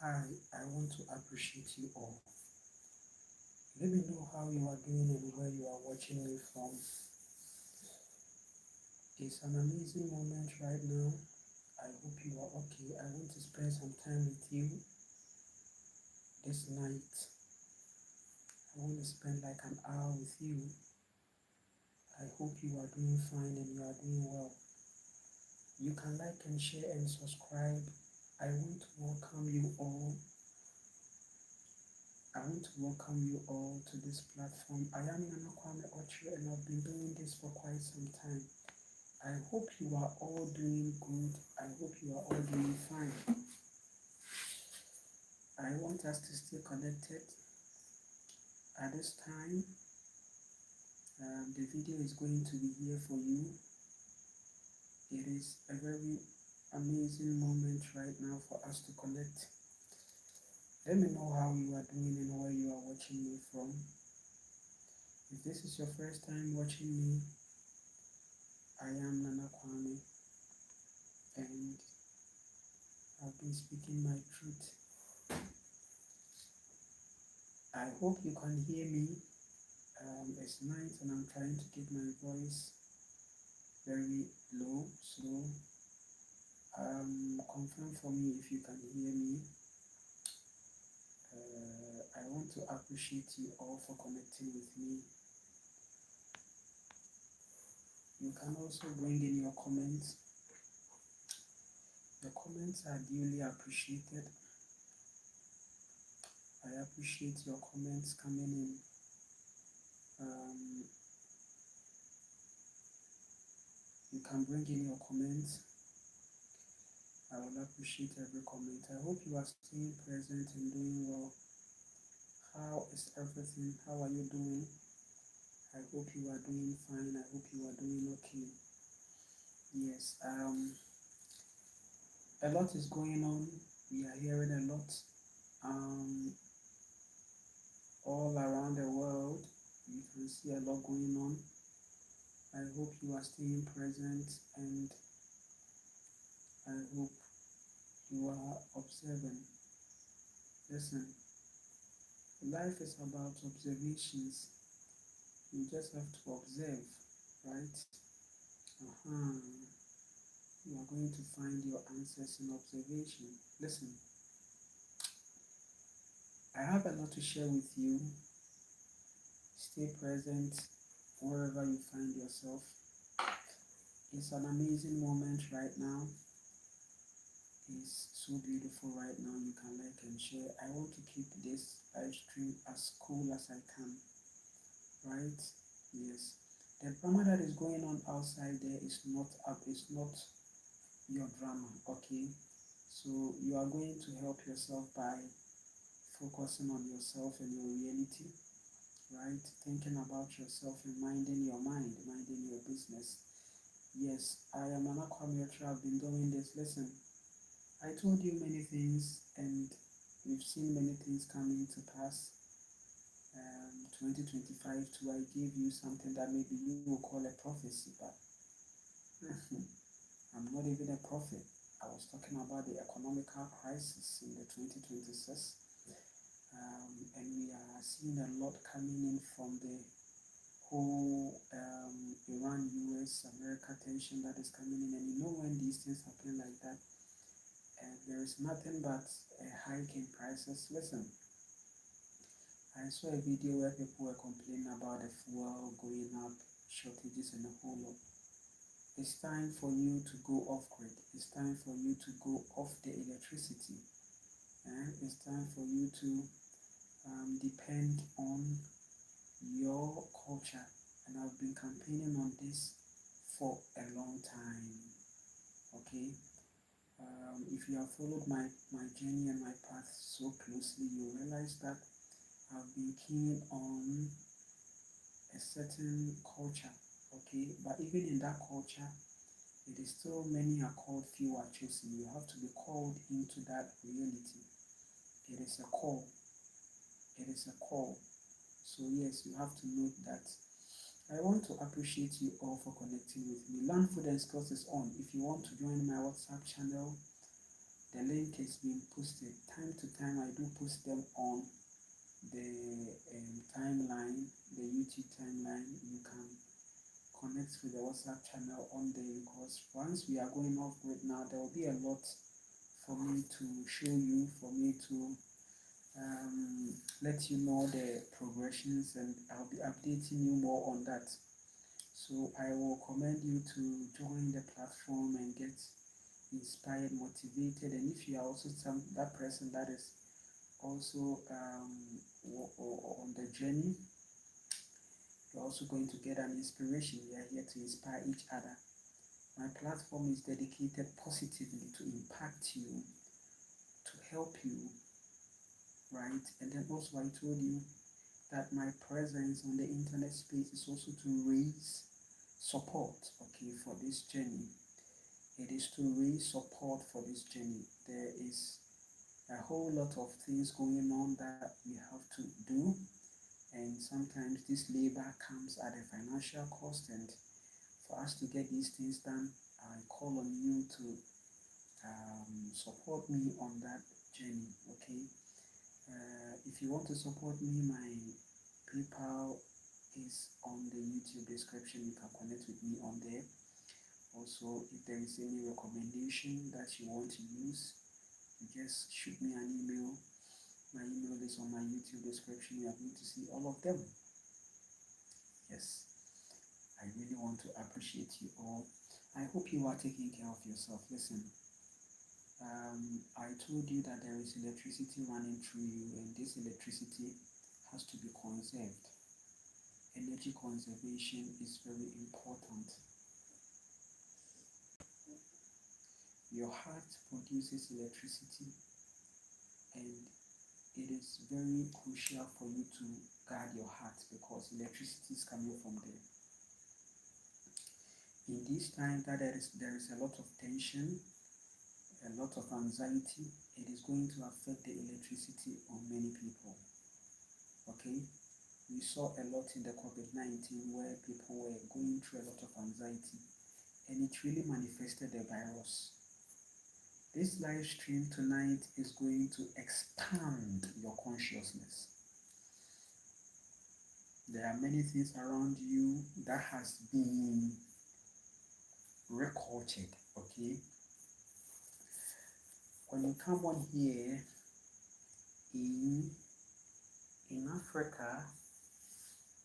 Hi, I want to appreciate you all. Let me know how you are doing and where you are watching me from. It's an amazing moment right now. I hope you are okay. I want to spend some time with you this night. I want to spend like an hour with you. I hope you are doing fine and you are doing well. You can like and share and subscribe. I want to welcome you all. I want to welcome you all to this platform. I am Kwame Okyere and I've been doing this for quite some time. I hope you are all doing good. I hope you are all doing fine. I want us to stay connected. At this time, the video is going to be here for you. It is a very amazing moment right now for us to connect. Let me know how you are doing and where you are watching me from. If this is your first time watching me, I am Nana Kwame and I've been speaking my truth. I hope you can hear me. It's night and I'm trying to keep my voice very low, slow. Confirm for me if you can hear me. I want to appreciate you all for connecting with me. You can also bring in your comments. The comments are duly appreciated. I appreciate your comments coming in. You can bring in your comments. I will appreciate every comment. I hope you are staying present and doing well. How is everything? How are you doing? I hope you are doing fine. I hope you are doing okay. Yes, a lot is going on. We are hearing a lot all around the world. You can see a lot going on. I hope you are staying present and I hope you are observing. Listen, life is about observations. You just have to observe, right? You are going to find your answers in observation. Listen, I have a lot to share with you. Stay present wherever you find yourself. It's an amazing moment right now. It's so beautiful right now. You can like and share. I want to keep this live stream as cool as I can, right? Yes. The drama that is going on outside there is not your drama, okay? So you are going to help yourself by focusing on yourself and your reality, right? Thinking about yourself and minding your mind, minding your business. Yes, I am Nana Kwame Okyere. I've been doing this. Listen, I told you many things and we've seen many things coming to pass. 2025 too, I gave you something that maybe you will call a prophecy, but I'm not even a prophet. I was talking about the economical crisis in the 2026, and we are seeing a lot coming in from the whole Iran-US America tension that is coming in, and you know when these things happen like that, there is nothing but a hike in prices. Listen, I saw a video where people were complaining about the fuel going up, shortages and a whole lot. It's time for you to go off grid. It's time for you to go off the electricity. It's time for you to depend on your culture. And I've been campaigning on this for a long time. Okay? If you have followed my journey and my path so closely, you realize that I've been keen on a certain culture, okay? But even in that culture, it is still many are called, few are chosen. You have to be called into that reality. It is a call. It is a call. So yes, you have to note that. I want to appreciate you all for connecting with me. Learn Food and Skills is on. If you want to join my WhatsApp channel, The link is being posted. Time to time, I do post them on the timeline, the YouTube timeline. You can connect with the WhatsApp channel on there, because once we are going off right now, there will be a lot for me to show you, for me to let you know the progressions, and I'll be updating you more on that. So I will commend you to join the platform and get inspired, motivated, and if you are also that person that is also on the journey, you're also going to get an inspiration. We are here to inspire each other. My platform is dedicated positively to impact you, to help you, right? And then also I told you that my presence on the internet space is also to raise support, okay, for this journey. It is to raise support for this journey. There is a whole lot of things going on that we have to do, and sometimes this labor comes at a financial cost, and for us to get these things done, I call on you to support me on that journey, okay? If you want to support me, my PayPal is on the YouTube description. You can connect with me on there. Also, if there is any recommendation that you want to use, you just shoot me an email. My email is on my YouTube description. You are going to see all of them. Yes, I really want to appreciate you all. I hope you are taking care of yourself. Listen, I told you that there is electricity running through you, and this electricity has to be conserved. Energy conservation is very important. Your heart produces electricity, and it is very crucial for you to guard your heart, because electricity is coming from there. In this time that there is a lot of tension, a lot of anxiety, it is going to affect the electricity on many people. Okay? We saw a lot in the COVID-19 where people were going through a lot of anxiety, and it really manifested the virus. This live stream tonight is going to expand your consciousness. There are many things around you that has been recultured, okay? When you come on here in Africa,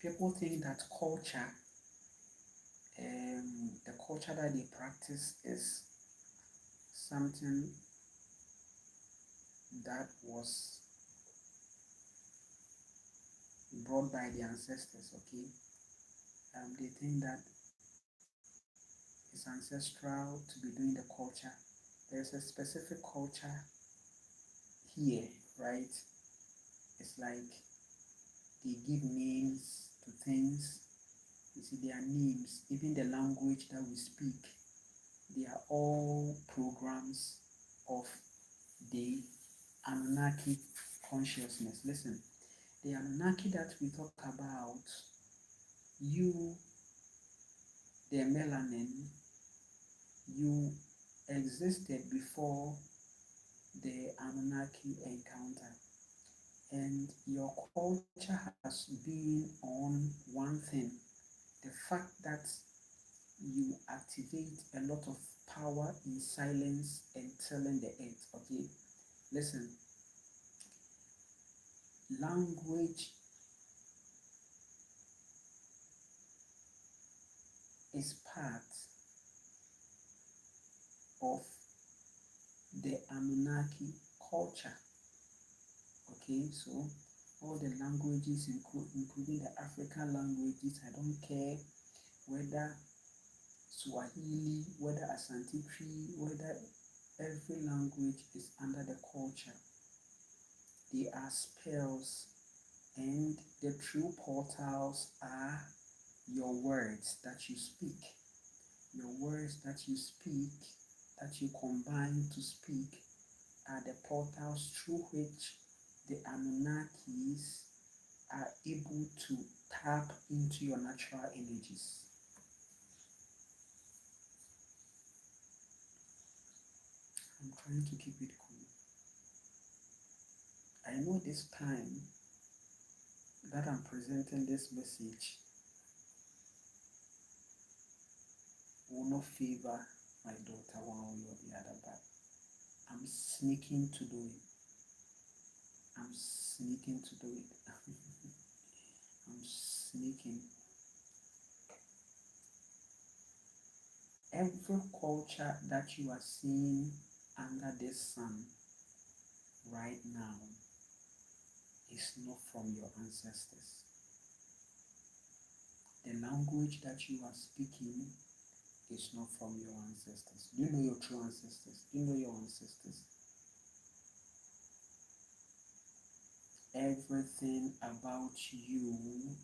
people think that culture, the culture that they practice is something that was brought by the ancestors, okay? They think that it's ancestral to be doing the culture. There's a specific culture here, right? It's like they give names to things. You see, their names, even the language that we speak, they are all programs of the Anunnaki consciousness. Listen, the Anunnaki that we talk about, you, the melanin, you existed before the Anunnaki encounter, and your culture has been on one thing, the fact that you activate a lot of power in silence and telling the earth, okay? Listen, language is part of the Anunnaki culture, okay? So all the languages, including the African languages, I don't care whether Swahili, whether Asante Tree, whether every language is under the culture. They are spells, and the true portals are your words that you speak. Your words that you speak, that you combine to speak, are the portals through which the Anunnakis are able to tap into your natural energies. I'm trying to keep it cool. I know this time that I'm presenting this message will not favor my daughter one way or the other, but I'm sneaking to do it. I'm sneaking to do it. I'm sneaking. Every culture that you are seeing under this sun right now is not from your ancestors. The language that you are speaking is not from your ancestors. Do you know your true ancestors? Do you know your ancestors? Everything about you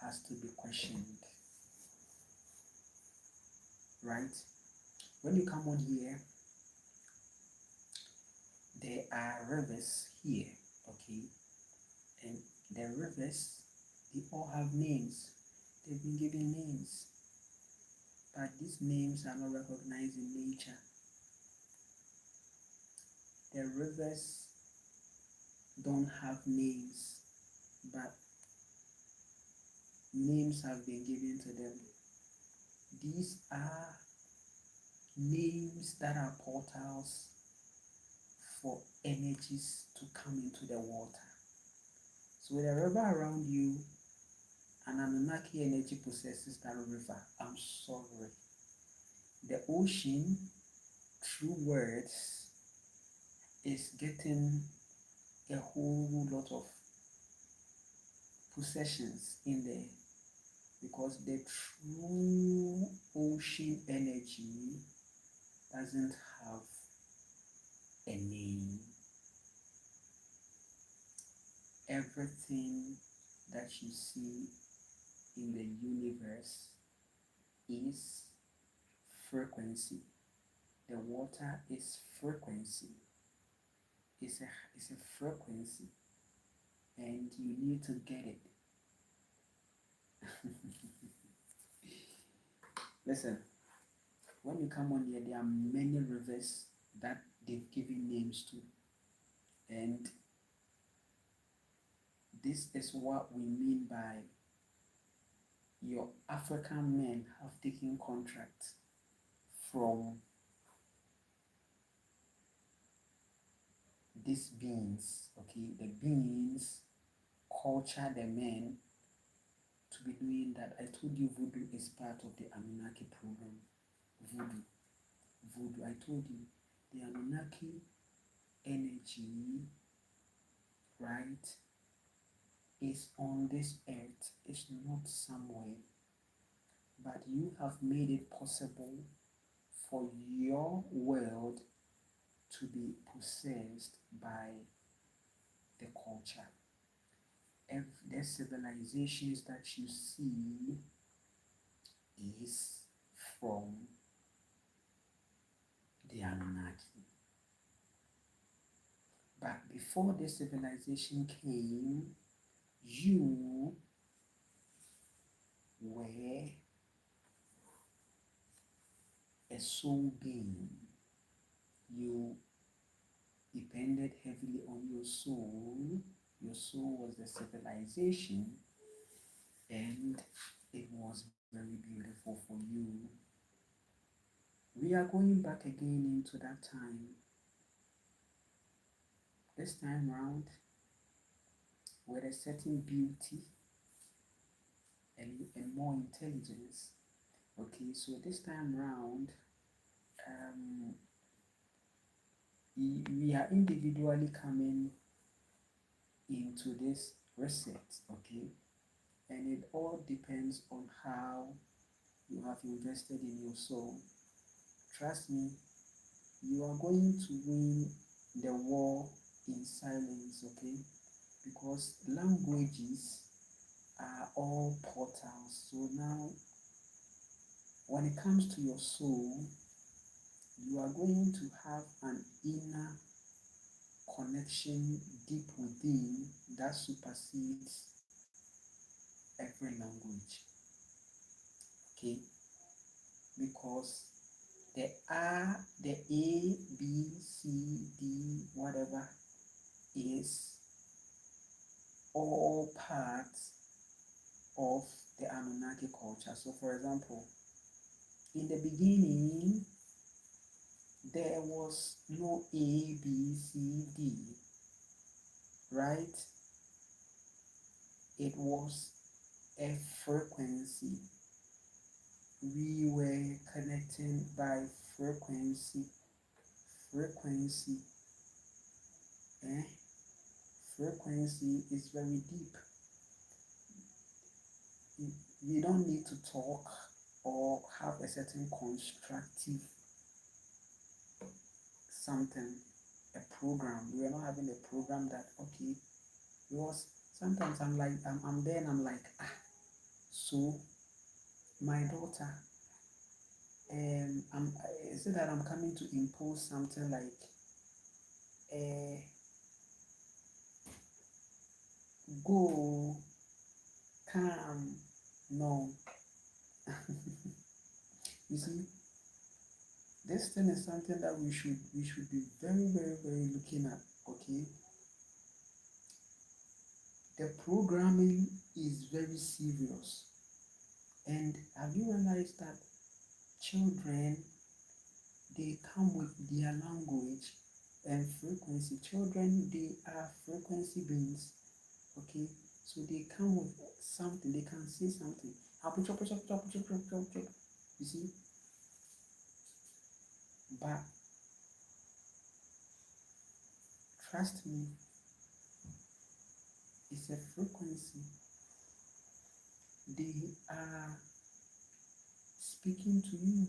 has to be questioned, right? When you come on here, there are rivers here, okay? And the rivers, they all have names. They've been given names, but these names are not recognized in nature. The rivers don't have names, but names have been given to them. These are names that are portals for energies to come into the water. So with a river around you, an Anunnaki energy possesses that river. I'm sorry. The ocean, through words, is getting a whole lot of possessions in there, because the true ocean energy doesn't have a name. Everything that you see in the universe is frequency. The water is frequency. It's a frequency, and you need to get it. Listen, when you come on here, there are many rivers that they've given names to, and this is what we mean by your African men have taken contracts from these beings, okay? The beings culture the men to be doing that. I told you voodoo is part of the Anunnaki program. Voodoo, I told you, the Anunnaki energy, right, is on this earth. It's not somewhere, but you have made it possible for your world to be possessed by the culture. The civilizations that you see is from the Anunnaki. But before the civilization came, you were a soul being. You depended heavily on your soul. Your soul was the civilization, and it was very beautiful for you. We are going back again into that time. This time round, with a certain beauty and more intelligence. Okay, so this time round, we are individually coming into this reset, okay? And it all depends on how you have invested in your soul. Trust me, you are going to win the war in silence, okay? Because languages are all portals. So now, when it comes to your soul, you are going to have an inner connection deep within that supersedes every language, okay? Because the R, the A, B, C, D, whatever is all parts of the Anunnaki culture. So for example, in the beginning, there was no A, B, C, D, right? It was a frequency. We were connecting by frequency. Frequency. Frequency is very deep. We don't need to talk or have a certain constructive something, a program. We are not having a program that, okay, because sometimes I'm like, I'm there and I'm like, so my daughter, is it that I'm coming to impose something like, go, come, no. You see, this thing is something that we should be very, very, very looking at, okay? The programming is very serious. And have you realized that children, they come with their language and frequency? Children, they are frequency beings, okay? So they come with something, they can say something. You see? But trust me, it's a frequency. They are speaking to you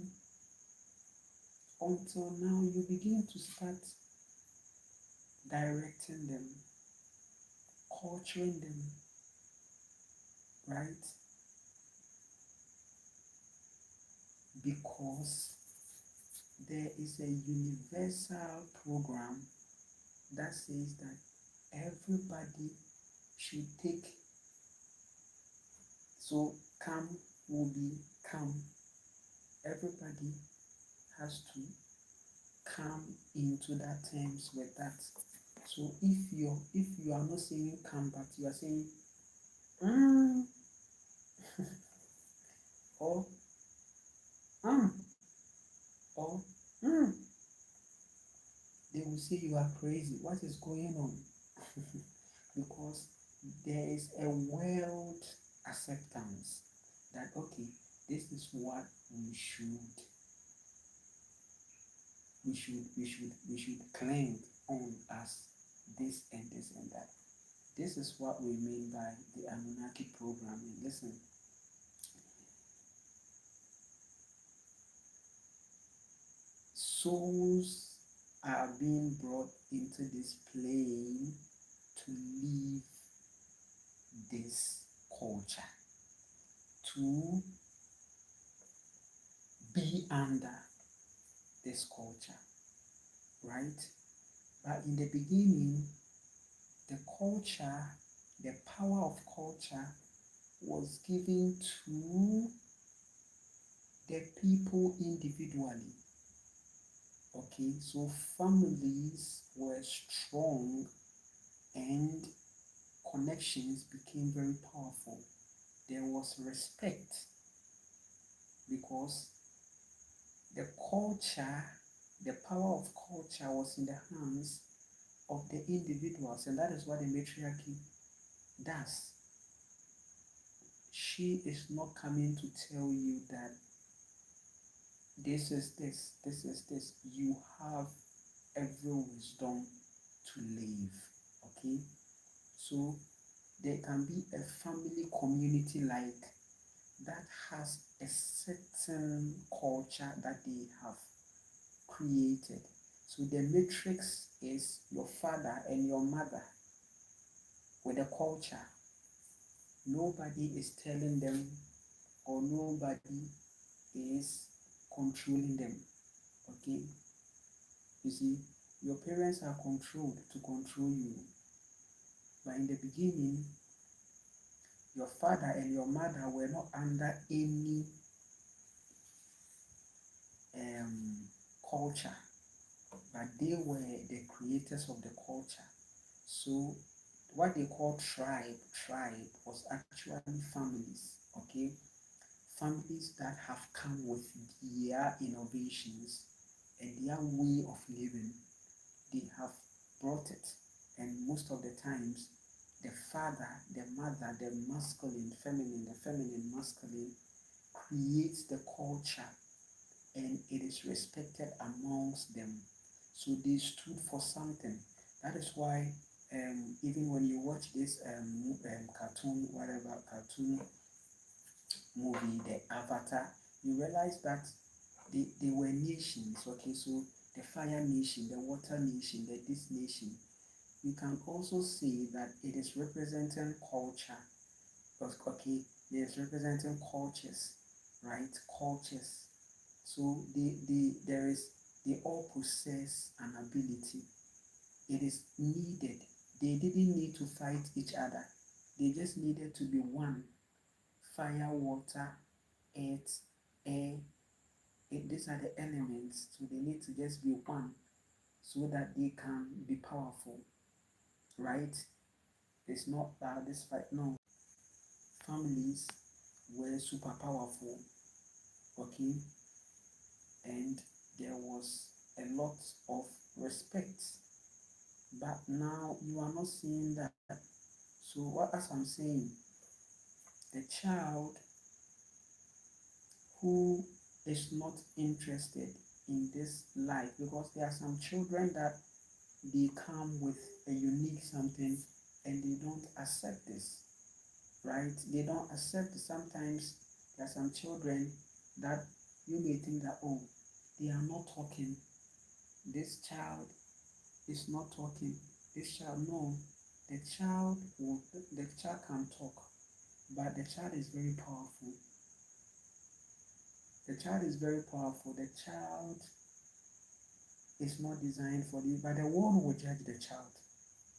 until now you begin to start directing them, culturing them, right? Because there is a universal program that says that everybody should take, so come will be come. Everybody has to come into that terms with that. So if you are not saying come, but you are saying or or they will say you are crazy. What is going on? Because there is a world acceptance that, okay, this is what we should claim on as this and this and that. This is what we mean by the Anunnaki programming. Listen, souls are being brought into this plane to live this culture, to be under this culture, right? But in the beginning, the culture, the power of culture was given to the people individually. Okay, so families were strong and connections became very powerful. There was respect because the culture, the power of culture was in the hands of the individuals, and that is what the matriarchy does. She is not coming to tell you that this is this, this is this. You have every wisdom to live, okay? So there can be a family community like that has a certain culture that they have created. So the matrix is your father and your mother with a culture. Nobody is telling them or nobody is controlling them, okay? You see, your parents are controlled to control you. But in the beginning, your father and your mother were not under any culture, but they were the creators of the culture. So what they call tribe was actually families, okay? Families that have come with their innovations and their way of living. They have brought it, and most of the times the father, the mother, the masculine, feminine, the feminine, masculine creates the culture, and it is respected amongst them. So they stood for something. That is why even when you watch this cartoon, whatever cartoon movie, the Avatar, you realize that they were nations. Okay, so the fire nation, the water nation, the this nation. You can also see that it is representing culture. Okay, it is representing cultures, right? Cultures. So they all possess an ability. It is needed. They didn't need to fight each other. They just needed to be one. Fire, water, earth, air. These are the elements. So they need to just be one so that they can be powerful, right? It's not that this fight. No, families were super powerful. Okay, and there was a lot of respect. But now you are not seeing that. So what as I'm saying, the child who is not interested in this life, because there are some children that they come with a unique something and they don't accept this, right? They don't accept it. Sometimes there are some children that you may think that, oh, they are not talking. This child is not talking. This child, no. The child can talk, but the child is very powerful. The child is very powerful. The child is not designed for this, but the world will judge the child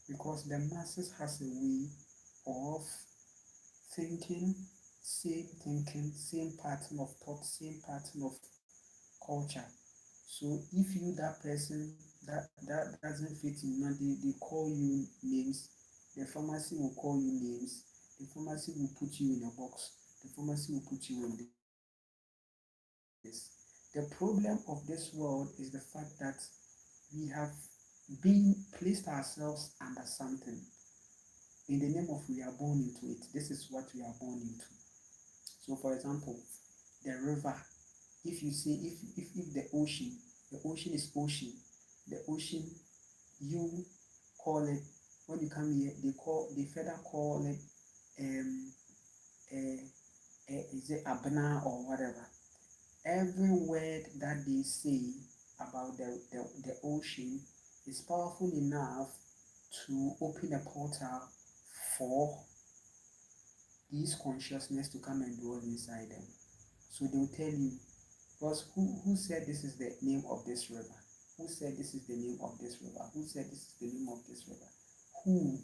because the masses has a way of thinking, same pattern of thought, same pattern of culture. So if you that person that doesn't fit in, they call you names, the pharmacy will call you names, the pharmacy will put you in a box, the pharmacy will put you in this. The problem of this world is the fact that we have been placed ourselves under something in the name of we are born into it. This is what we are born into. So for example, the river, if you say if the ocean is ocean, the ocean, you call it, when you come here they further call it uh, is it abna or whatever. Every word that they say about the ocean is powerful enough to open a portal for these consciousness to come and dwell inside them. So they'll tell you, because who said this is the name of this river? Who said this is the name of this river? Who said this is the name of this river? Who?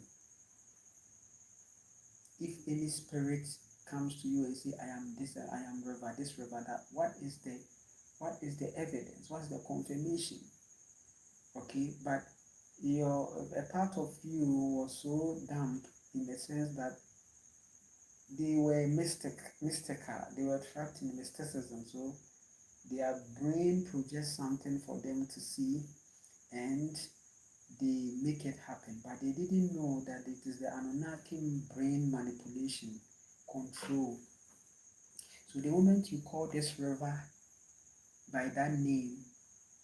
If any spirit comes to you and say, I am this, I am river, this river, that, what is the evidence? What's the confirmation? Okay, but a part of you was so damp in the sense that they were mystical, they were trapped in mysticism, so their brain projects something for them to see and they make it happen, but they didn't know that it is the Anunnaki brain manipulation control. So the moment you call this river by that name,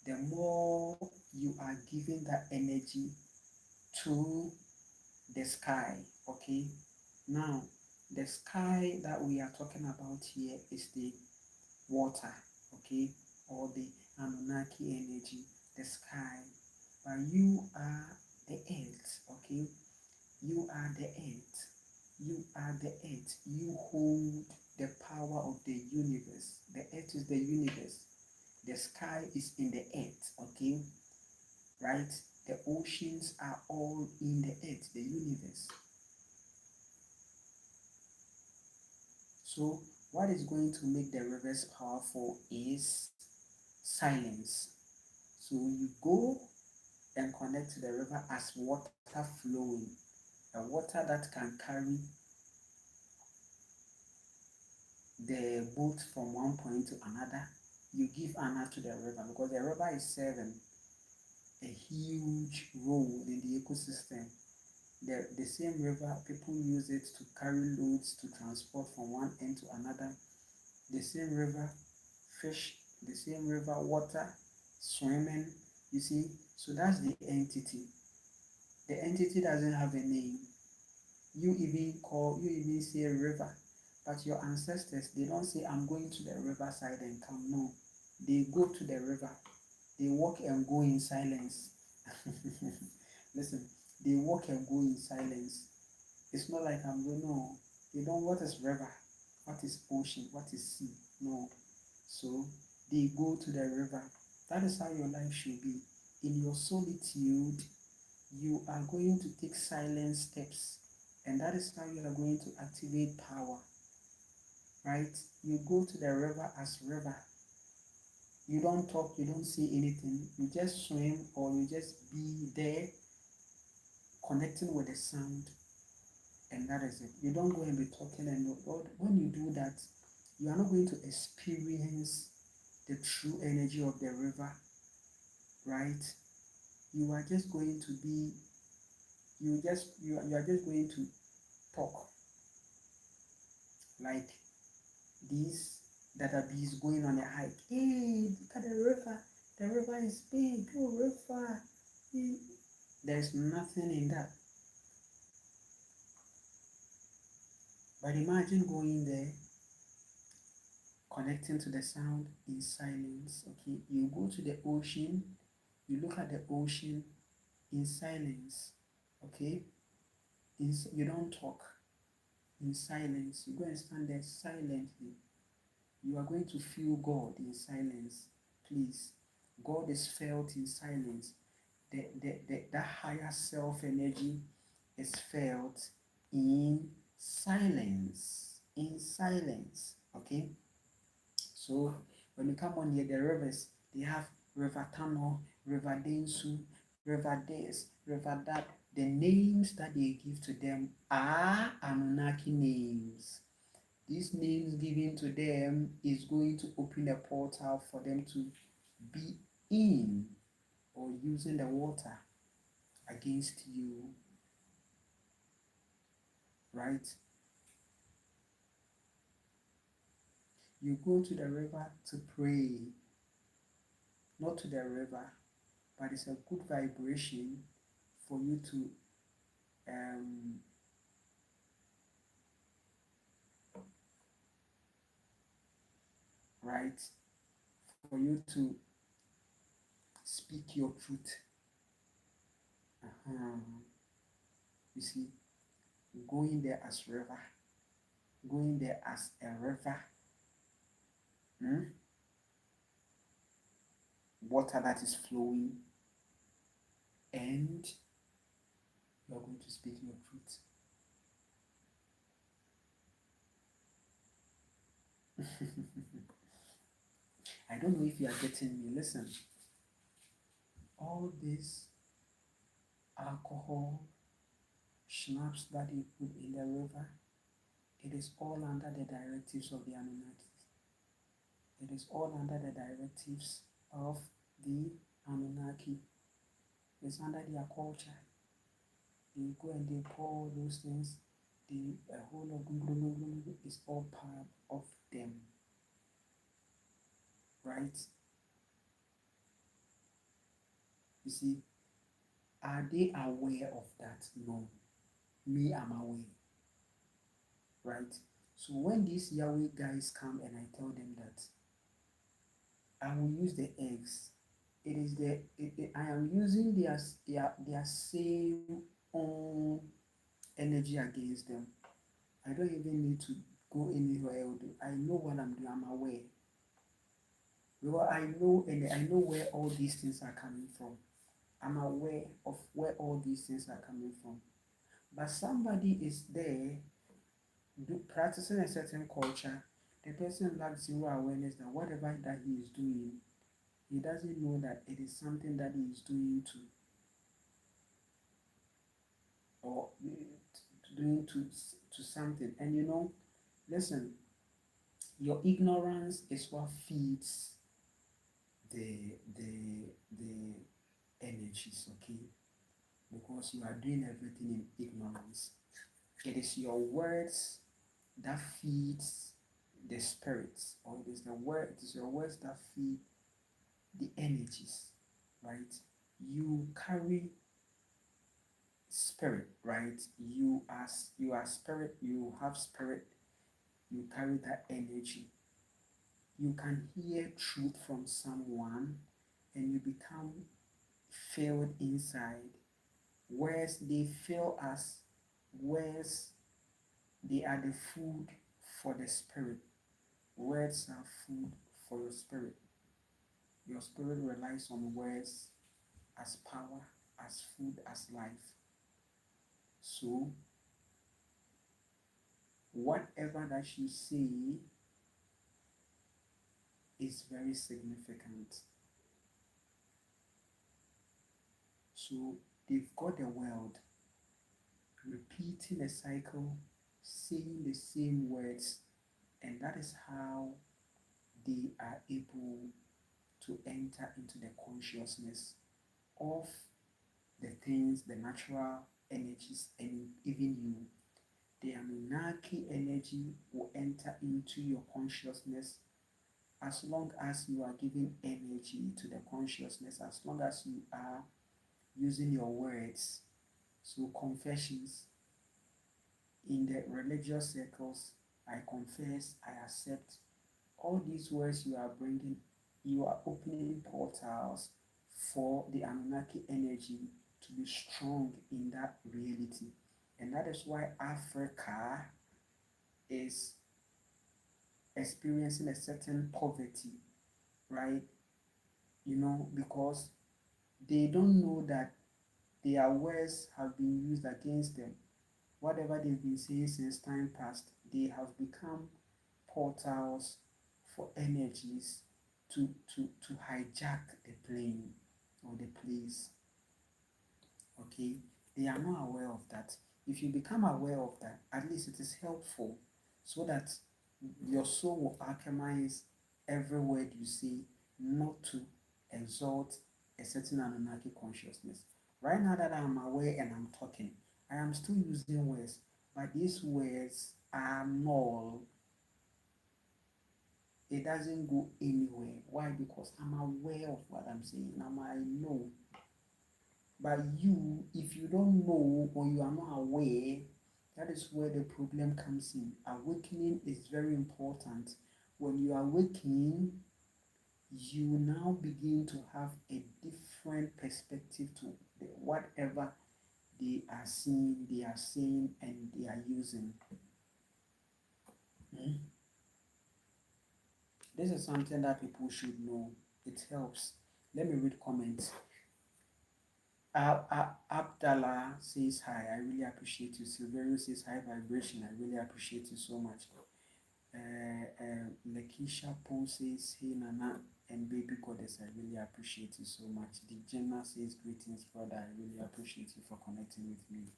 the more you are giving that energy to the sky. Okay, now the sky that we are talking about here is the water, okay, or the Anunnaki energy, the sky. But you are the earth, okay? You are the earth. You are the earth. You hold the power of the universe. The earth is the universe. The sky is in the earth, okay? Right? The oceans are all in the earth, the universe. So what is going to make the rivers powerful is silence. So you go and connect to the river as water flowing, a water that can carry the boat from one point to another. You give honor to the river because the river is serving a huge role in the ecosystem. The same river, people use it to carry loads to transport from one end to another. The same river, fish, the same river, water, swimming, you see. So that's the entity. The entity doesn't have a name. You even say river, but your ancestors, they don't say, I'm going to the riverside and come. No, they go to the river. They walk and go in silence. Listen, they walk and go in silence. It's not like I'm going, no. They don't, what is river? What is ocean? What is sea? No. So they go to the river. That is how your life should be. In your solitude, you are going to take silent steps. And that is how you are going to activate power. Right? You go to the river as river. You don't talk, you don't say anything. You just swim or you just be there connecting with the sound. And that is it. You don't go and be talking and when you do that, you are not going to experience the true energy of the river, right? You are just going to be, you are just going to talk like these that are bees going on a hike. Hey, look at the river is big, oh river. There's nothing in that. But imagine going there, connecting to the sound in silence. Okay, you go to the ocean, you look at the ocean in silence. Okay, you don't talk, in silence. You go and stand there silently. You are going to feel God in silence. Please, God is felt in silence. That higher self energy is felt in silence. In silence. Okay? So when you come on here, the rivers, they have River Tano, River Densu, River this, River that. The names that they give to them are Anunnaki names. These names given to them is going to open a portal for them to be in or using the water against you, right? You go to the river to pray, not to the river, but it's a good vibration for you to right, for you to speak your truth. You see, going there as river, going there as a river, water that is flowing, and you are going to speak your truth. I don't know if you are getting me. Listen, all this alcohol, schnapps that you put in the river, it is all under the directives of the Anunnaki. It is all under the directives of the Anunnaki. It's under their culture. They go and they pour those things. The whole of is all part of them. Right? You see, are they aware of that? No. Me, I'm aware. Right? So when these Yahweh guys come and I tell them that I will use the eggs, I am using their same own energy against them. I don't even need to go anywhere else. I know what I'm doing. I'm aware. Well, I know where all these things are coming from. I'm aware of where all these things are coming from. But somebody is there practicing a certain culture. The person lacks zero awareness that whatever that he is doing He doesn't know that it is something that he is doing to, or doing to something. And listen, your ignorance is what feeds the energies, okay? Because you are doing everything in ignorance. It is your words that feeds the spirits, or it is your words that feed the energies, right? You carry spirit, right? You are spirit, you have spirit, you carry that energy. You can hear truth from someone and you become filled inside. Words, they fill us. Words, they are the food for the spirit. Words are food for your spirit. Your spirit relies on words as power, as food, as life. So, whatever that you say is very significant. So, they've got the world repeating a cycle, saying the same words, and that is how they are able to enter into the consciousness of the things, the natural energies, and even you. The Anunnaki energy will enter into your consciousness as long as you are giving energy to the consciousness, as long as you are using your words. So confessions in the religious circles, I confess, I accept. All these words you are bringing, you are opening portals for the Anunnaki energy to be strong in that reality. And that is why Africa is experiencing a certain poverty, right? Because they don't know that their words have been used against them. Whatever they've been saying since time past, they have become portals for energies to hijack the plane or the place. Okay, they are not aware of that. If you become aware of that, at least it is helpful so that your soul will alchemize every word you say, not to exalt a certain Anunnaki consciousness. Right now that I'm aware and I'm talking, I am still using words, but these words are null. It doesn't go anywhere. Why? Because I'm aware of what I'm saying. I know. But you, if you don't know or you are not aware, that is where the problem comes in. Awakening is very important. When you awaken, you now begin to have a different perspective to whatever they are seeing, they are saying, and they are using. This is something that people should know. It helps. Let me read comments. Abdallah says hi. I really appreciate you. Silverio says hi vibration. I really appreciate you so much. Lakeisha Pong says hey Nana and baby goddess. I really appreciate you so much. The Jenna says greetings brother. I really appreciate you for connecting with me.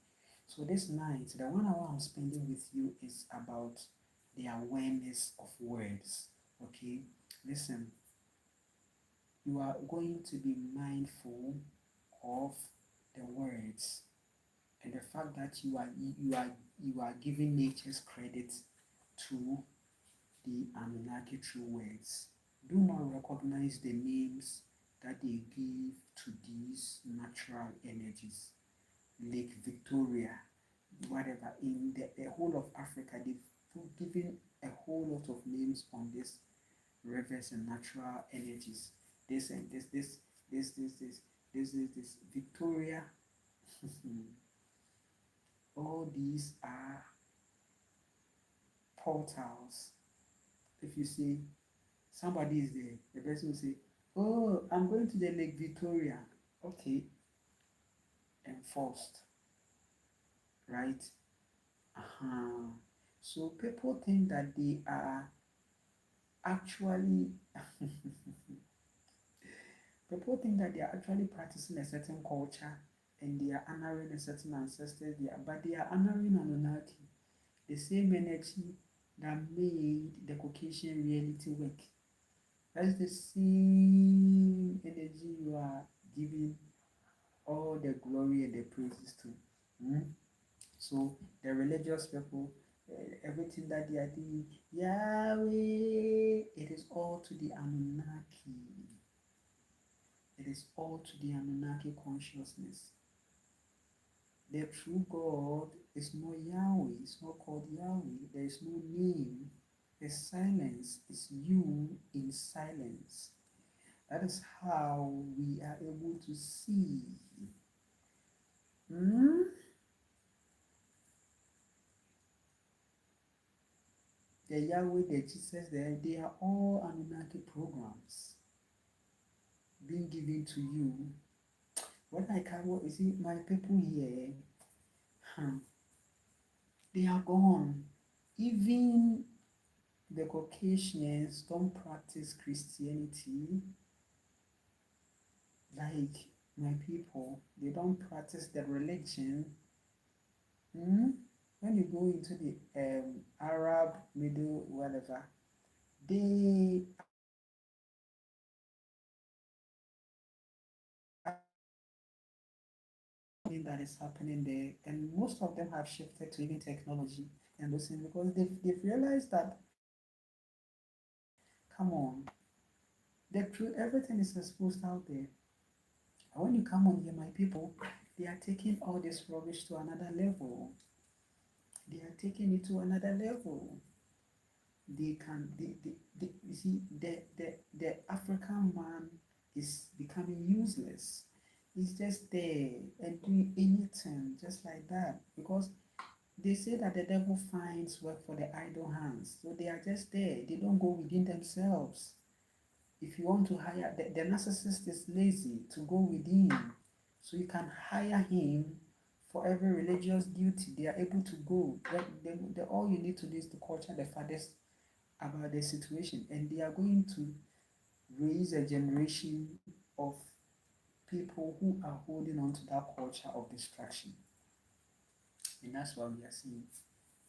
So this night, the 1 hour I'm spending with you is about the awareness of words. Okay, listen. You are going to be mindful of the words and the fact that you are giving nature's credit to the Anunnaki true words. Do not recognize the names that they give to these natural energies. Lake Victoria, whatever, in the whole of Africa, they've given a whole lot of names on these rivers and natural energies. This and this, Victoria. All these are portals. If you see somebody is there, the person will say, oh, I'm going to the Lake Victoria. Okay. Enforced. Right? So people think that they are actually People think that they are actually practicing a certain culture and they are honoring a certain ancestor, but they are honoring Anunnaki, the same energy that made the Caucasian reality work. That's the same energy you are giving all the glory and the praises to. Mm? So the religious people, everything that they are doing, Yahweh, it is all to the Anunnaki. It is all to the Anunnaki consciousness. The true God is not Yahweh, it's not called Yahweh, there is no name. The silence is you in silence. That is how we are able to see. The Yahweh, the Jesus, they are all Anunnaki programs being given to you. When I come, you see, my people here, they are gone. Even the Caucasians don't practice Christianity like my people. They don't practice the religion. When you go into the Arab, Middle, whatever, they that is happening there, and most of them have shifted to even technology and those things because they've realized that, come on, the truth, everything is exposed out there. And when you come on here, my people, they are taking all this rubbish to another level. They are taking it to another level. You see, the African man is becoming useless. He's just there and doing anything just like that because they say that the devil finds work for the idle hands. So they are just there. They don't go within themselves. If you want to hire, the narcissist is lazy to go within. So you can hire him for every religious duty. They are able to go. All you need to do is to culture the fathers about the situation. And they are going to raise a generation of people who are holding on to that culture of distraction. And that's what we are seeing.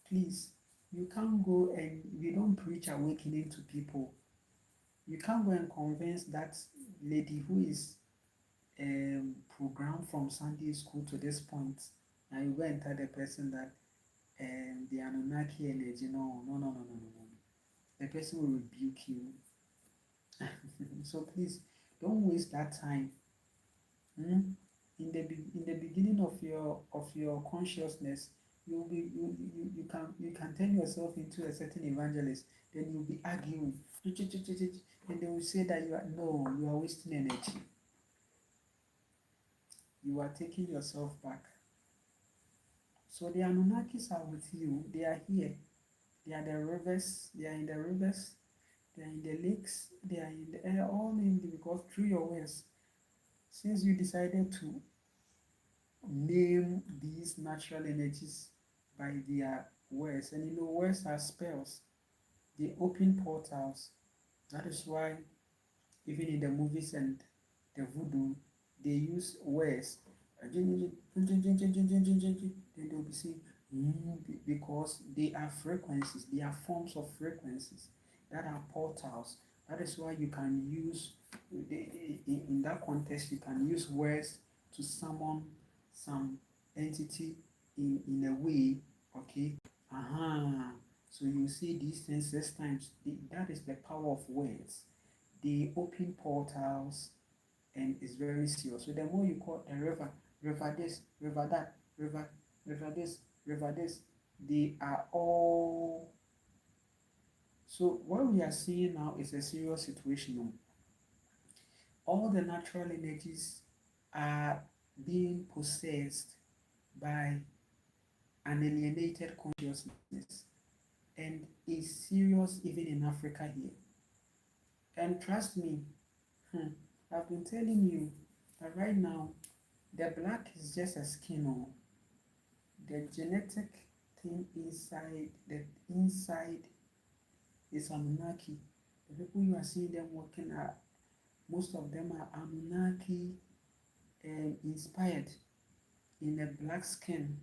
Please, you can't go and we don't preach awakening to people. You can't go and convince that lady who is programmed from Sunday school to this point. Now you go and tell the person that the Anunnaki energy, no. The person will rebuke you. So please, don't waste that time. In the beginning of your consciousness, you can turn yourself into a certain evangelist. Then you'll be arguing, and they will say that you are wasting energy. You are taking yourself back. So the Anunnakis are with you. They are here. They are the rivers. They are in the rivers. They are in the lakes. They are in the air. All named because through your words, since you decided to name these natural energies by their words, and words are spells. They open portals. That is why even in the movies and the voodoo, they use words. Then they'll be saying because they are frequencies, they are forms of frequencies that are portals. That is why you can use in that context you can use words to summon some entity in a way, okay? So you see these things 6 times. That is the power of words. They open portals and it's very serious. So the more you call a river this, river that, river this, river this, they are all. So what we are seeing now is a serious situation. All the natural energies are being possessed by an alienated consciousness, and is serious even in Africa here. And trust me, I've been telling you that right now the black is just a skin on. The genetic thing inside is Anunnaki. The people you are seeing them working are Most of them are Anunnaki inspired in a black skin.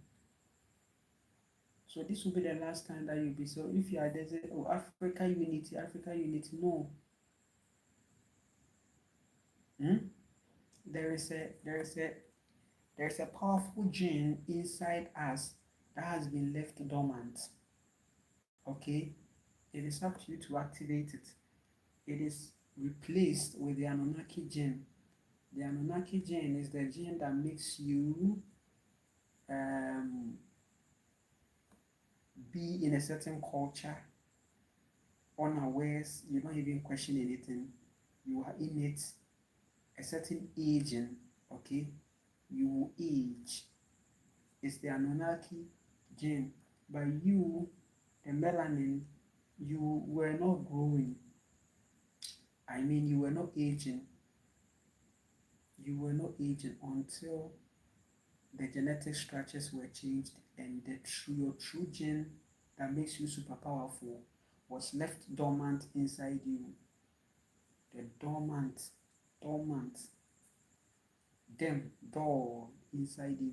So this will be the last time that you'll be. So if you are there, say, oh, Africa unity, no. Hmm? There is a powerful gene inside us that has been left dormant. Okay, it is up to you to activate it. It is replaced with the Anunnaki gene. The Anunnaki gene is the gene that makes you be in a certain culture, unawares, you don't even question anything. You are in it, a certain aging, okay? You will age. It's the Anunnaki gene. But you, the melanin, you were not growing. I mean, you were not aging. You were not aging until the genetic structures were changed and your true gene that makes you super powerful was left dormant inside you. The dormant, door inside you.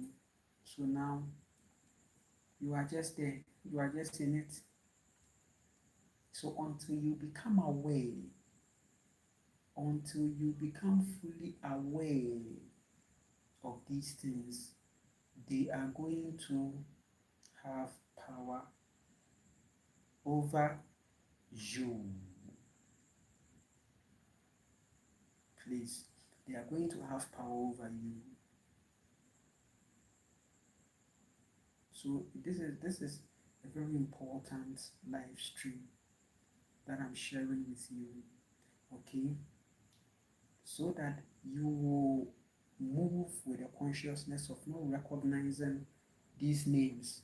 So now you are just there, you are just in it. So until you become aware, until you become fully aware of these things, they are going to have power over you. Please, they are going to have power over you. So this is a very important live stream that I'm sharing with you, okay? So that you will move with a consciousness of not recognizing these names.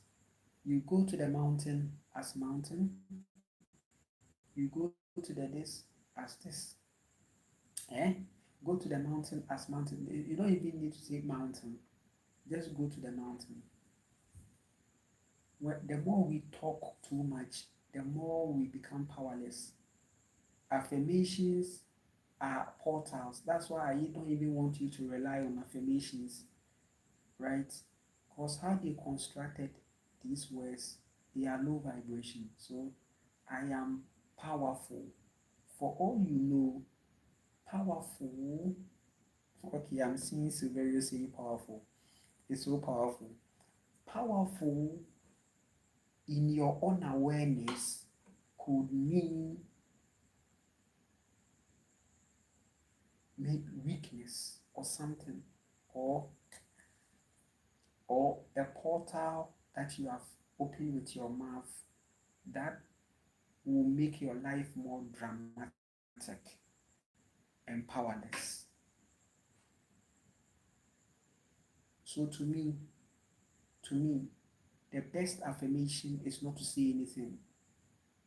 You go to the mountain as mountain, you go to the this as this. Go to the mountain as mountain. You don't even need to say mountain. Just go to the mountain. The more we talk too much, the more we become powerless. Affirmations are portals. That's why I don't even want you to rely on affirmations, right? Because how they constructed these words, they are low vibration. So I am powerful. For all you know, powerful. Okay, I'm seeing Silverio saying powerful. It's so powerful. Powerful in your own awareness could mean weakness or something, or a portal that you have opened with your mouth that will make your life more dramatic and powerless. So to me, the best affirmation is not to say anything.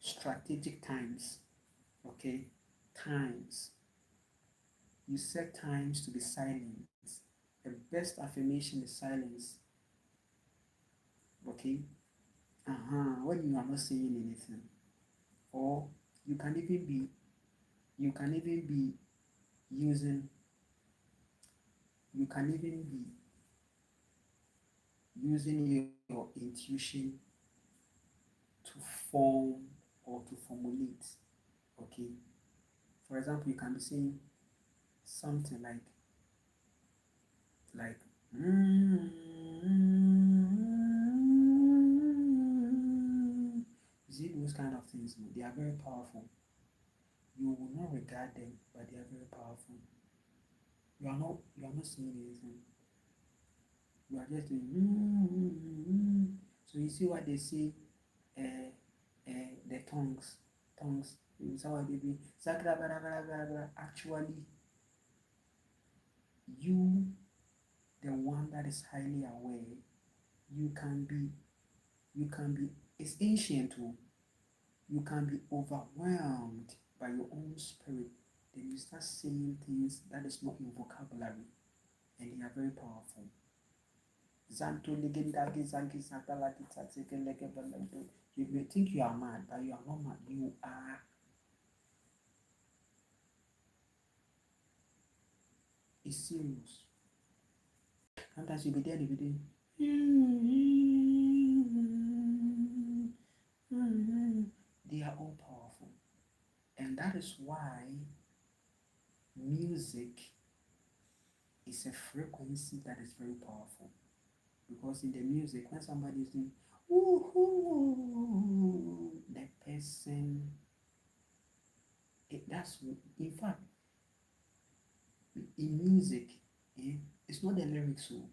Strategic times, okay? Times. You set times to be silent. The best affirmation is silence, okay? When you are not saying anything. Or you can even be using your intuition to form or to formulate, okay? For example, you can be saying something like you see those kind of things, they are very powerful. You will not regard them, but they are very powerful. You are not saying anything. You are just doing So you see what they say, the tongues. You saw what they do. Actually, you, the one that is highly aware, you can be, it's ancient too. You can be overwhelmed by your own spirit. Then you start saying things that is not in vocabulary, and they are very powerful. You may think you are mad, but you are not mad. You are is serious. Sometimes you'll be there and you'll be doing. They are all powerful. And that is why music is a frequency that is very powerful. Because in the music, when somebody is doing woo-hoo, the person, that's, in fact, in music, it's not the lyrics, so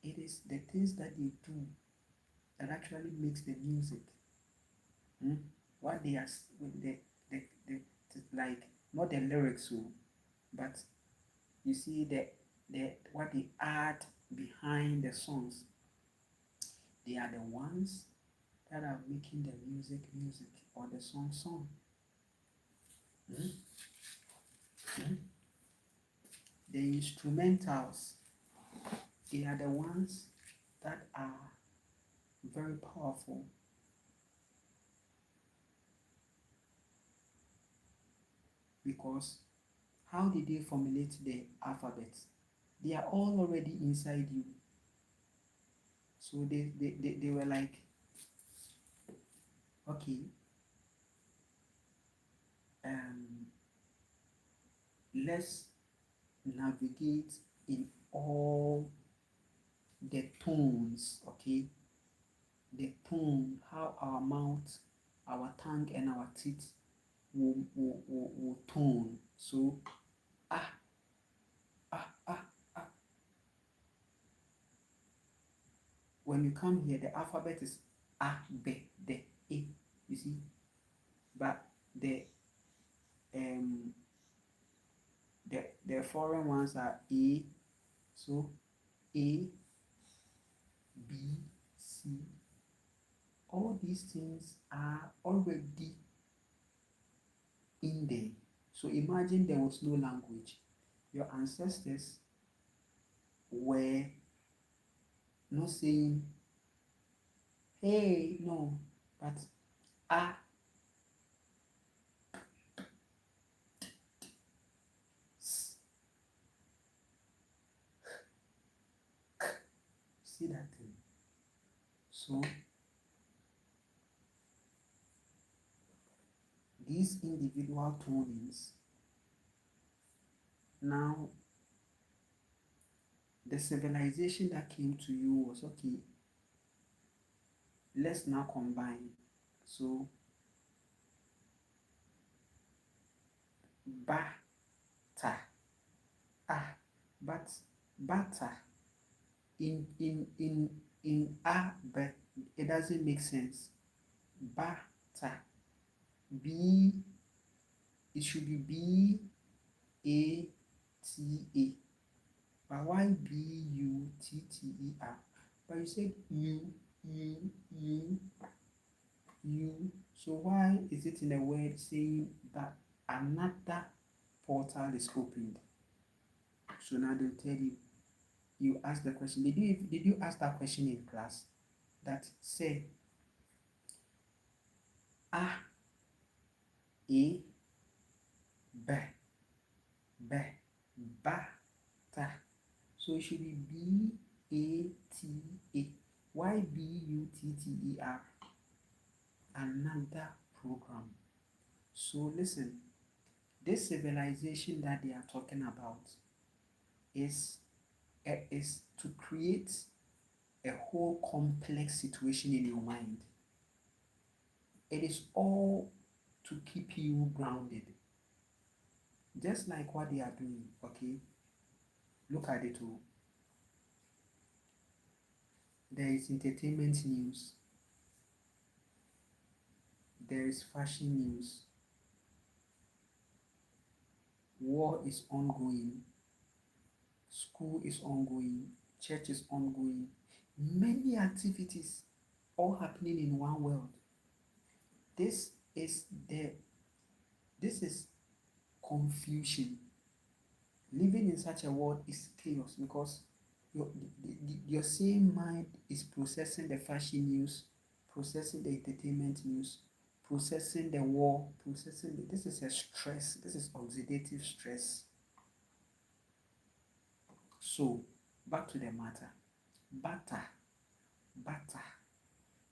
it is the things that they do that actually makes the music. What they are, the like, not the lyrics, so, but you see the what they add behind the songs. They are the ones that are making the music or the song. The instrumentals, they are the ones that are very powerful. Because how did they formulate the alphabet? They are all already inside you. So they were like, okay, let's navigate in all the tones, okay? The tone, how our mouth, our tongue, and our teeth will tone. So, when you come here, the alphabet is A, B, D, E, you see? But the foreign ones are A, so A, B, C. All these things are already in there. So imagine there was no language. Your ancestors were not saying, hey, no, but see that thing. So these individual tonings, now the civilization that came to you was, okay, let's now combine. So bata, but bata in but it doesn't make sense. Bata, B, it should be B-A-T-A. But why B-U-T-T-E-R? But you said you. So why is it in a word saying that another portal is opened? So now they'll tell you, you ask the question. Did you ask that question in class? That say A, E, B, ba, ta. So it should be B-A-T-A. Why B-U-T-T-E-R? Another program. So listen, this civilization that they are talking about is to create a whole complex situation in your mind. It is all to keep you grounded. Just like what they are doing, okay? Look at it all. There is entertainment news. There is fashion news. War is ongoing. School is ongoing. Church is ongoing. Many activities all happening in one world. This is confusion. Living in such a world is chaos because your same mind is processing the fashion news, processing the entertainment news, processing the war, this is a stress. This is oxidative stress. So, back to the matter. Butter.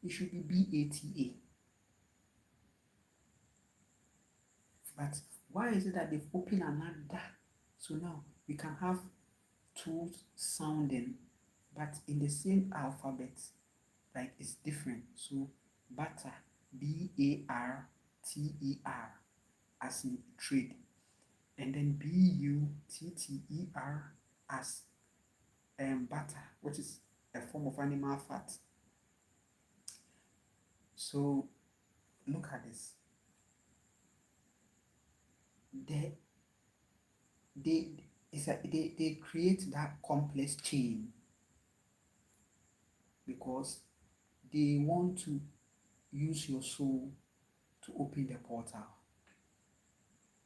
It should be BATA. But why is it that they've opened another? So now we can have two sounding, but in the same alphabet, like it's different. So butter, BARTER, as in trade, and then BUTTER as butter, which is a form of animal fat. So look at this. They create that complex chain because they want to use your soul to open the portal.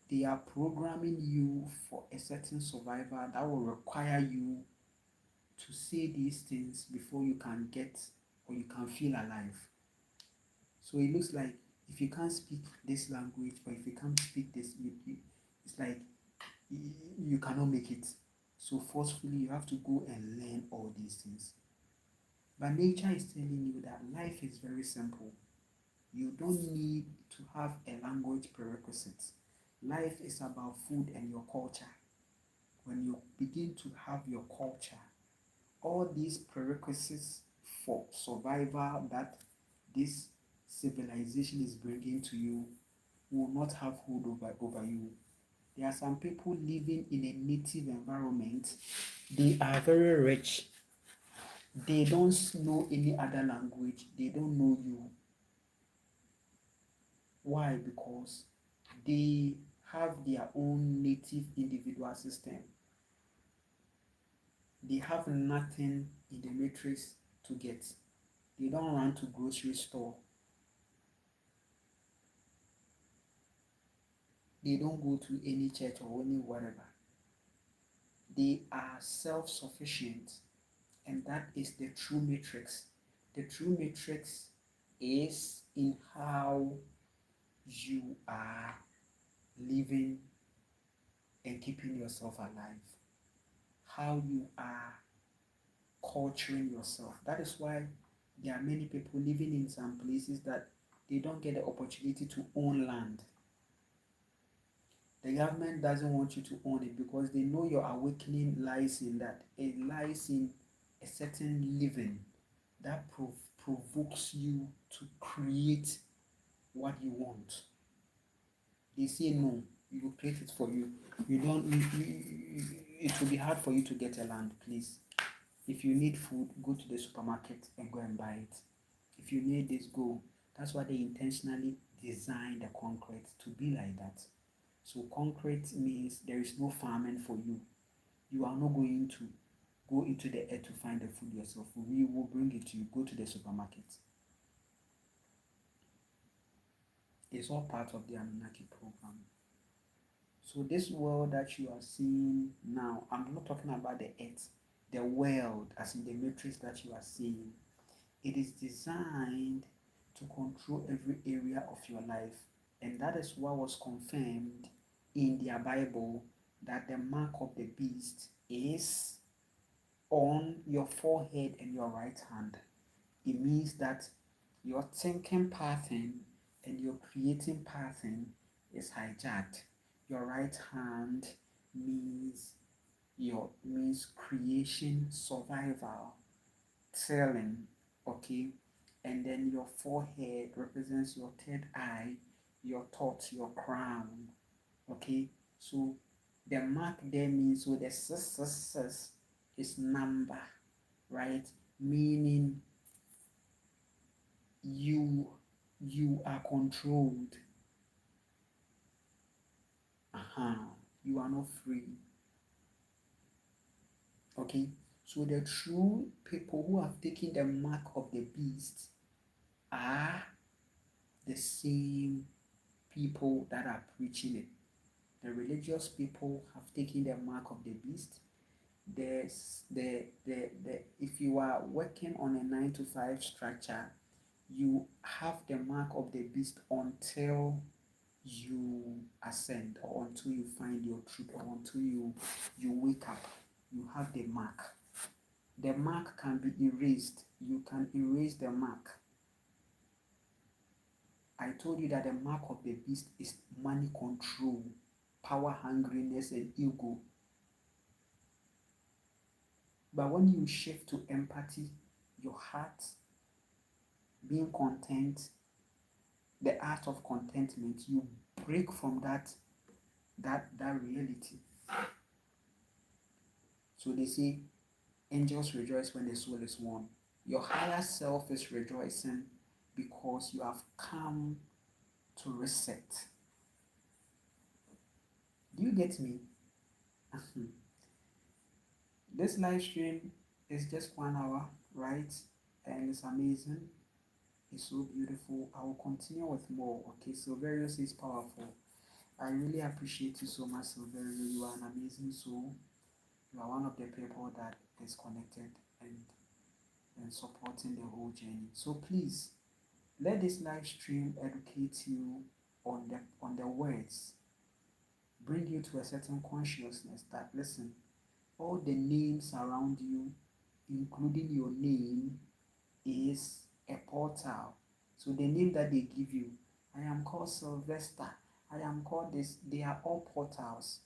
They are programming you for a certain survival that will require you to say these things before you can get or you can feel alive. So it looks like if you can't speak this language or if you can't speak this, it's like you cannot make it. So forcefully you have to go and learn all these things. But nature is telling you that life is very simple. You don't need to have a language prerequisite. Life is about food and your culture. When you begin to have your culture, all these prerequisites for survival that this civilization is bringing to you will not have hold over you. There are some people living in a native environment. They are very rich. They don't know any other language. They don't know you. Why? Because they have their own native individual system. They have nothing in the matrix to get. They don't run to grocery store. They don't go to any church or any whatever. They are self-sufficient, and that is the true matrix. The true matrix is in how you are living and keeping yourself alive, how you are culturing yourself. That is why there are many people living in some places that they don't get the opportunity to own land. The government doesn't want you to own it because they know your awakening lies in that. It lies in a certain living that provokes you to create what you want. They say no, we will create it for you. You don't. It will be hard for you to get a land, please. If you need food, go to the supermarket and go and buy it. If you need this, go. That's why they intentionally designed the concrete to be like that. So concrete means there is no farming for you. You are not going to go into the air to find the food yourself. We will bring it to you. Go to the supermarket. It's all part of the Anunnaki program. So this world that you are seeing now, I'm not talking about the earth, the world as in the matrix that you are seeing. It is designed to control every area of your life. And that is what was confirmed in their Bible, that the mark of the beast is on your forehead and your right hand. It means that your thinking pattern and your creating pattern is hijacked. Your right hand means creation, survival, telling, okay? And then your forehead represents your third eye, your thoughts, your crown, okay? So the mark there means, so the 666 is number, right? Meaning you are controlled. You are not free. Okay, so the true people who have taken the mark of the beast are the same people that are preaching it. The religious people have taken the mark of the beast. If you are working on a 9-to-5 structure, you have the mark of the beast until you ascend, or until you find your truth, or until you wake up. you have the mark. The mark can be erased. You can erase the mark. I told you that the mark of the beast is money control, power hungriness, and ego. But when you shift to empathy, your heart, being content, the art of contentment, you break from that reality. So they say angels rejoice when the soul is won. Your higher self is rejoicing because you have come to reset. Do you get me? This live stream is just 1 hour, right? And it's amazing. It's so beautiful. I will continue with more. Okay, Silverius is powerful. I really appreciate you so much, Silverio. You are an amazing soul. You are one of the people that is connected and supporting the whole journey. So please, let this live stream educate you on the words, bring you to a certain consciousness that, listen, all the names around you, including your name, is a portal. So the name that they give you, I am called Sylvester, I am called this, they are all portals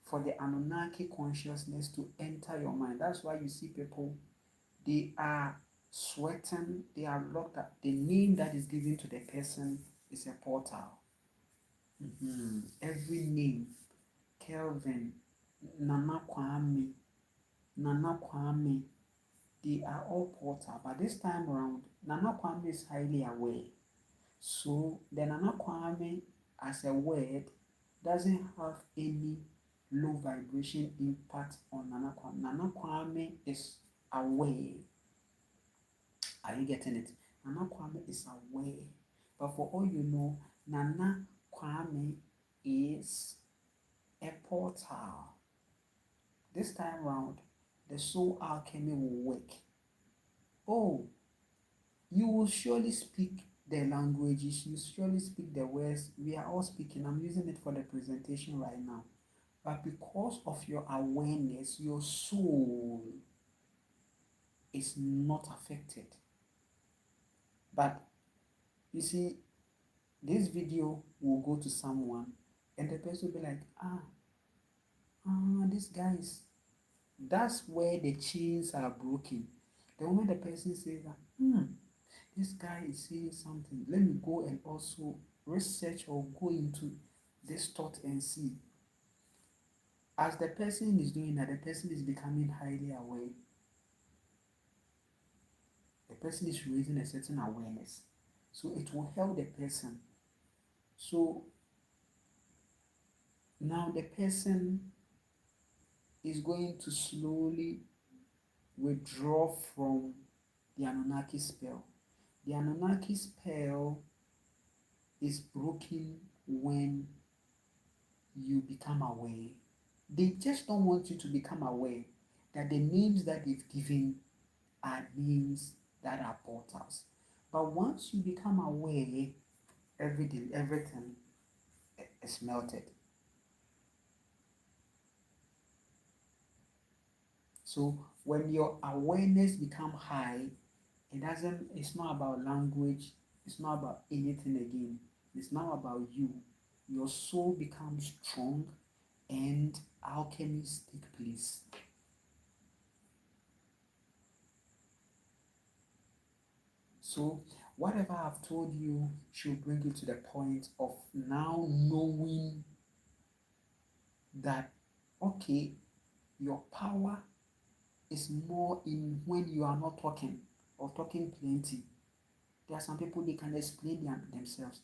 for the Anunnaki consciousness to enter your mind. That's why you see people, they are sweating, they are locked up. The name that is given to the person is a portal. Every name, Kelvin, Nana Kwame, they are all portal. But this time around, Nana Kwame is highly aware. So the Nana Kwame as a word doesn't have any low vibration impact on Nana Kwame. Nana Kwame is aware. Are you getting it? Nana Kwame is aware. But for all you know, Nana Kwame is a portal. This time round, the soul alchemy will work. Oh, you will surely speak the languages, you surely speak the words. We are all speaking. I'm using it for the presentation right now. But because of your awareness, your soul is not affected. But you see, this video will go to someone and the person will be like, this guy is, that's where the chains are broken. The moment the person says that, this guy is saying something, let me go and also research or go into this thought and see. As the person is doing that, the person is becoming highly aware. The person is raising a certain awareness. So it will help the person. So now the person is going to slowly withdraw from the Anunnaki spell. The Anunnaki spell is broken when you become aware. They just don't want you to become aware that the names that they've given are names that are portals. But once you become aware, everything is melted. So when your awareness becomes high, it's not about language, it's not about anything again. It's not about you. Your soul becomes strong and alchemies take place. So whatever I've told you should bring you to the point of now knowing that, okay, your power is more in when you are not talking or talking plenty. There are some people, they can explain themselves.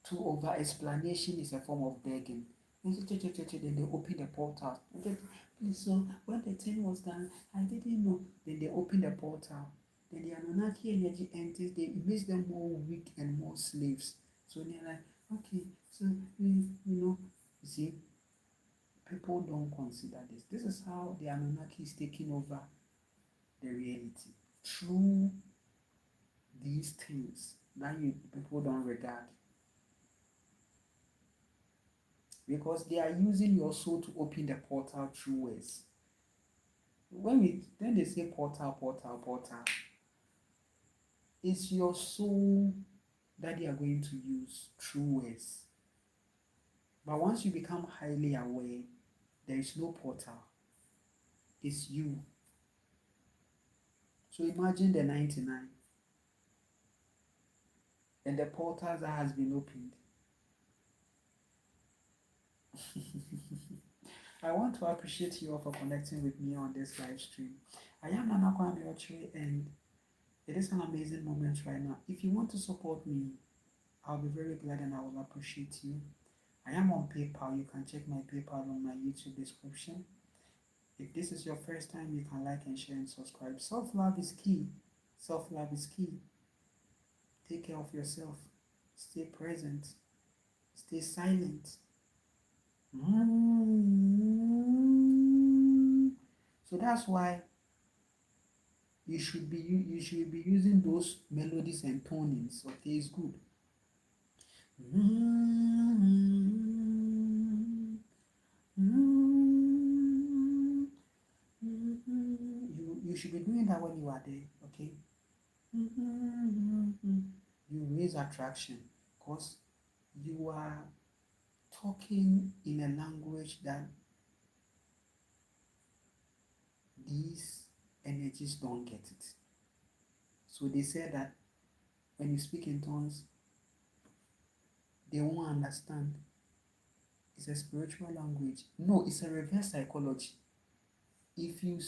Too over explanation is a form of begging. Then they open the portal. Please, so when the thing was done, I didn't know. Then they open the portal. Then the Anunnaki energy enters, they makes them more weak and more slaves. So they're like, okay, so you see, people don't consider this. This is how the Anunnaki is taking over the reality through these things that people don't regard, because they are using your soul to open the portal through words. when they say portal, it's your soul that they are going to use through words. But once you become highly aware, there is no portal. It's you. So imagine the 99 and the portal that has been opened. I want to appreciate you all for connecting with me on this live stream. I am Kwame Okyere, and it is an amazing moment right now. If you want to support me, I'll be very glad and I will appreciate you. I am on PayPal. You can check my PayPal on my YouTube description. If this is your first time, you can like and share and subscribe. Self-love is key. Self-love is key. Take care of yourself. Stay present. Stay silent. So that's why you should be using those melodies and tonings. Okay, it's good. You should be doing that when you are there. Okay. You raise attraction because you are talking in a language that these energies don't get it. So they say that when you speak in tongues, they won't understand. It's a spiritual language. No, it's a reverse psychology. If you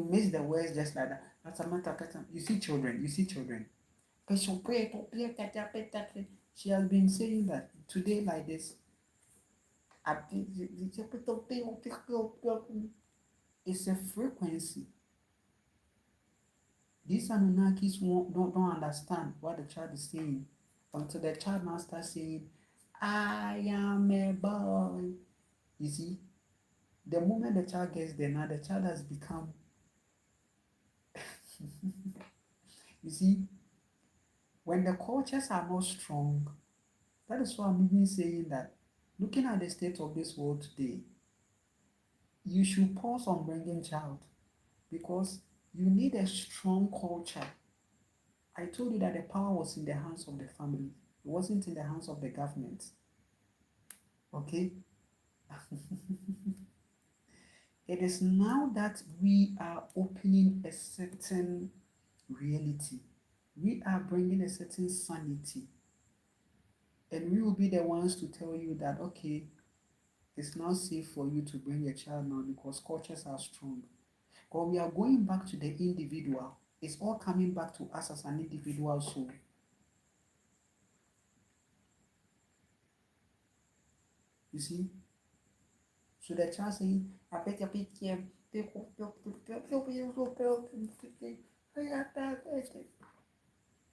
miss the words just like that, you see children. She has been saying that today like this. It's a frequency. These Anunnakis don't understand what the child is saying until the child now starts saying, I am a boy. You see, the moment the child gets there, now the child has become, you see, when the cultures are not strong, that is why I'm even saying that, looking at the state of this world today, you should pause on bringing child because you need a strong culture. I told you that the power was in the hands of the family. It wasn't in the hands of the government. Okay? It is now that we are opening a certain reality. We are bringing a certain sanity. And we will be the ones to tell you that, okay, it's now safe for you to bring a child now because cultures are strong. But we are going back to the individual. It's all coming back to us as an individual soul. You see? So the child saying,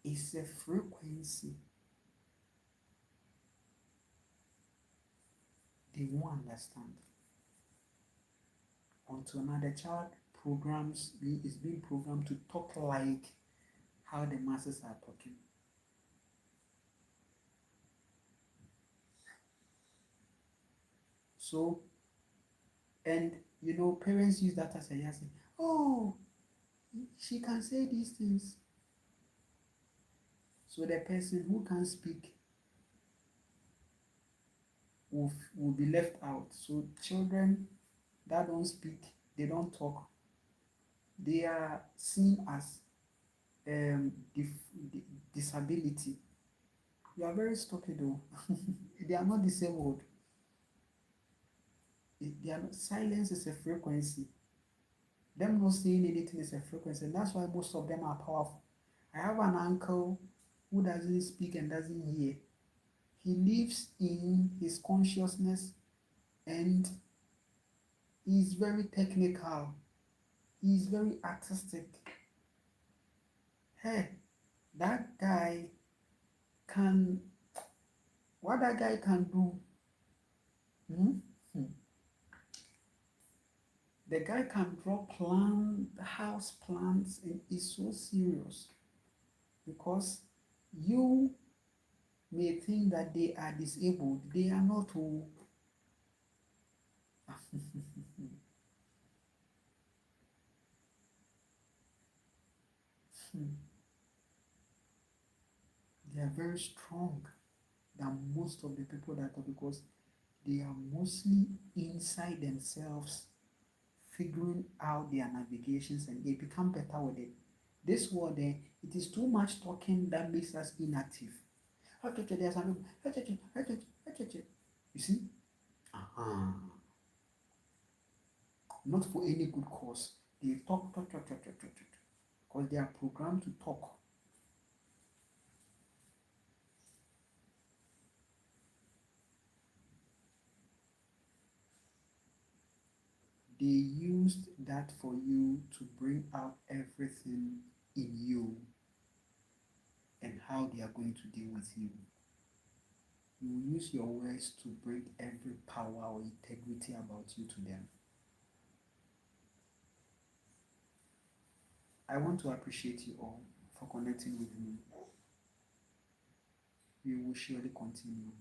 it's a frequency. They won't understand. Until now, the child is being programmed to talk like how the masses are talking. So, and parents use that as a yes. Oh, she can say these things. So the person who can speak will be left out. So children that don't speak, they don't talk, they are seen as disability. You are very stupid though. They are not disabled. Silence is a frequency. Them not saying anything is a frequency. And that's why most of them are powerful. I have an uncle who doesn't speak and doesn't hear. He lives in his consciousness and he's very technical. He's very artistic. Hey, that guy can, what that guy can do, the guy can draw house plants, and it's so serious because you may think that they are disabled. They are not. They are very strong than most of the people that are, because they are mostly inside themselves, figuring out their navigations, and they become better with it. This world, it is too much talking that makes us inactive. There are some people, you see? Not for any good cause. They talk, because they are programmed to talk. They used that for you to bring out everything in you and how they are going to deal with you. You use your words to bring every power or integrity about you to them. I want to appreciate you all for connecting with me. We will surely continue.